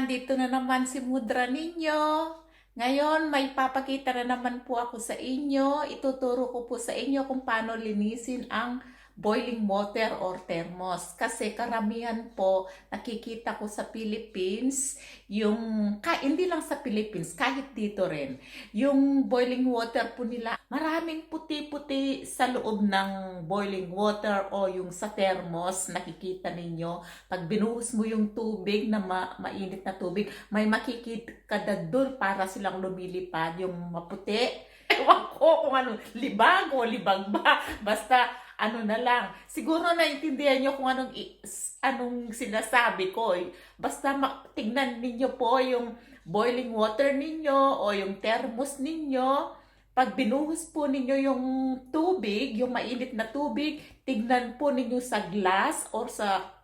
nandito na naman si Mudra ninyo. Ngayon, may papakita na naman po ako sa inyo. Ituturo ko po sa inyo kung paano linisin ang boiling water or thermos. Kasi karamihan po, nakikita ko sa Philippines, hindi lang sa Philippines, kahit dito rin, yung boiling water po nila, maraming puti-puti sa loob ng boiling water o yung sa thermos, nakikita ninyo. Pag binuhos mo yung tubig na mainit na tubig, may makikita ka doon para silang lumilipad, yung maputi. Ewan ko kung ano, libag o libag ba. Basta ano na lang. Siguro naintindihan nyo kung anong sinasabi ko. Basta tignan ninyo po yung boiling water ninyo o yung thermos ninyo. Pag binuhos po ninyo yung tubig, yung mainit na tubig, tignan po ninyo sa glass or sa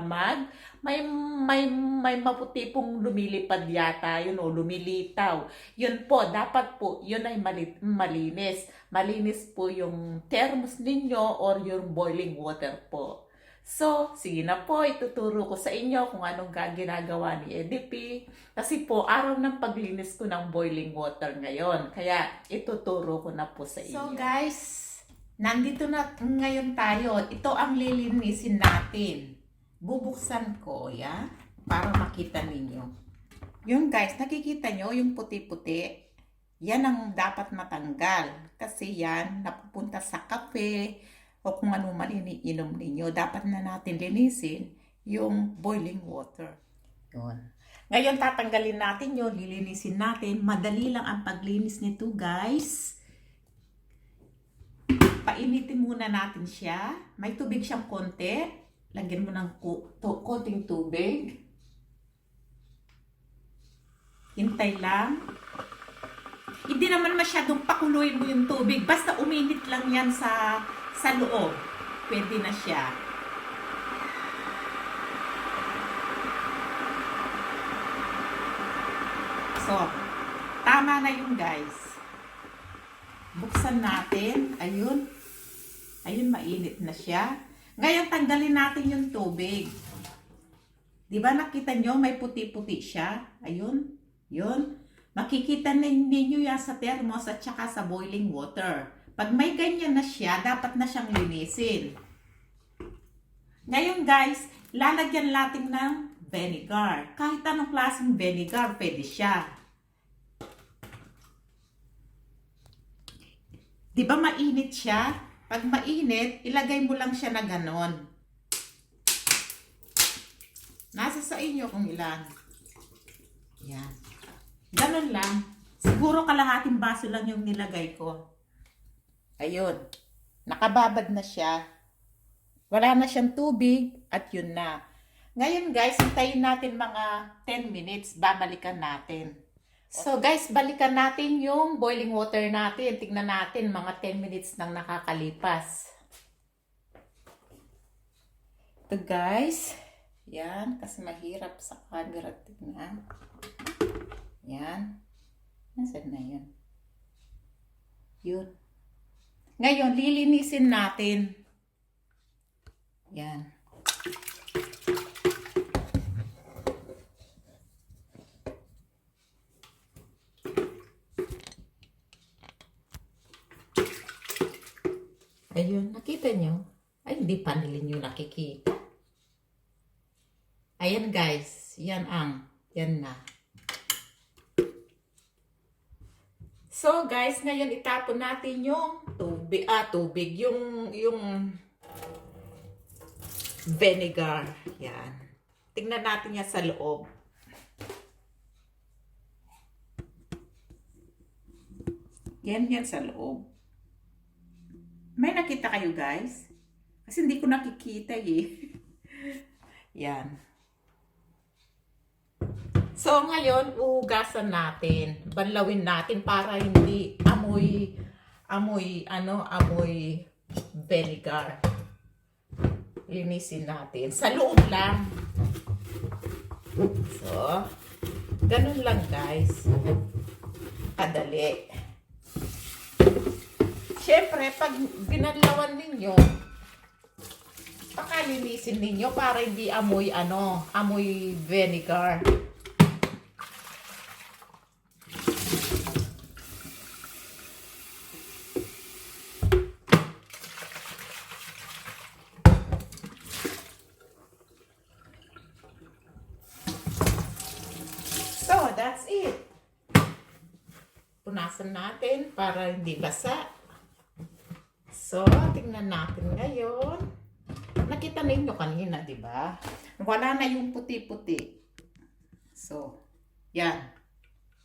mug, may maputi pong lumilipad yata, yun o lumilitaw. Yun po, dapat po, yun ay malinis. Malinis po yung thermos ninyo or yung boiling water po. So, sige na po, ituturo ko sa inyo kung anong ginagawa ni EDP. Kasi po, araw ng paglinis ko ng boiling water ngayon. Kaya, ituturo ko na po sa inyo. So guys, nandito na ngayon tayo. Ito ang lilinisin natin. Bubuksan ko, yan, para makita ninyo. Yung guys, nakikita nyo yung puti-puti? Yan ang dapat matanggal. Kasi yan, napupunta sa kape o kung ano man iniinom ninyo. Dapat na natin linisin yung boiling water. Yun. Ngayon, tatanggalin natin yun, lilinisin natin. Madali lang ang paglinis nito, guys. Painitin muna natin siya. May tubig siyang konti. Lagyan mo ng konting tubig. Hintay lang. Hindi naman masyadong pakuluin mo yung tubig. Basta uminit lang yan sa loob. Pwede na siya. So, tama na yun guys. Buksan natin. Ayun. Ayun, mainit na siya. Ngayon, tanggalin natin yung tubig. Diba nakita nyo, may puti-puti siya? Ayun, yun. Makikita ninyo yan sa thermos at saka sa boiling water. Pag may ganyan na siya, dapat na siyang linisin. Ngayon guys, lalagyan natin ng vinegar. Kahit anong klaseng vinegar, pwede siya. Diba mainit siya? Pag mainit, ilagay mo lang siya na ganon. Nasa sa inyo kung ilan. Yan. Ganon lang. Siguro kalahating baso lang yung nilagay ko. Ayun. Nakababad na siya. Wala na siyang tubig at yun na. Ngayon guys, hintayin natin mga 10 minutes. Babalikan natin. So guys, balikan natin yung boiling water natin. Tignan natin, mga 10 minutes nang nakakalipas. Ito guys. Yan, kasi mahirap sa camera tignan. Yan. Nasaan na yun? Yun. Ngayon, lilinisin natin. Yan. Ayun, nakita nyo? Ay, hindi pa nyo nakikita. Ayan guys, yan na. So guys, ngayon itapon natin yung tubig, yung vinegar. Yan. Tingnan natin yan sa loob. Yan sa loob. May nakita kayo guys? Kasi hindi ko nakikita eh. Yan. So ngayon, uhugasan natin. Banlawin natin para hindi amoy vinegar. Linisin natin. Sa loob lang. So, ganun lang guys. Kadali. Siyempre, pag binadlawan ninyo, pakalinisin ninyo para hindi amoy vinegar. that's it. Punasan natin para hindi basa. So, tingnan natin ngayon. Nakita ninyo kanina, di ba? Wala na yung puti-puti. So, yan.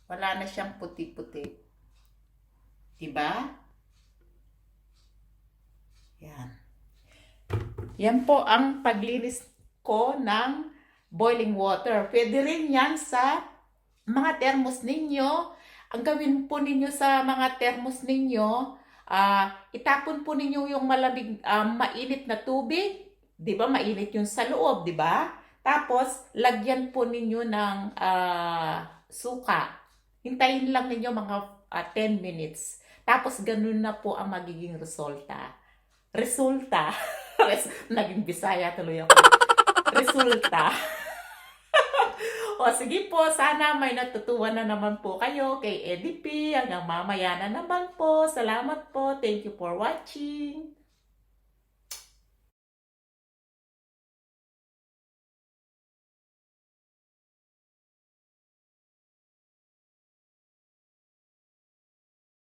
Wala na siyang puti-puti. Di ba? Yan. Yan po ang paglinis ko ng boiling water. Pwede rin yan sa mga thermos ninyo. Ang gawin po ninyo sa mga thermos ninyo, itapon po ninyo yung malamig, mainit na tubig. Di ba? Mainit yung sa loob, di ba? Tapos, lagyan po ninyo ng suka. Hintayin lang ninyo mga 10 minutes. Tapos, ganun na po ang magiging resulta. Naging Bisaya tuloy ako. Resulta. O sige po, sana may natutuwa na naman po kayo kay EDP. Hanggang mamaya na naman po. Salamat po. Thank you for watching.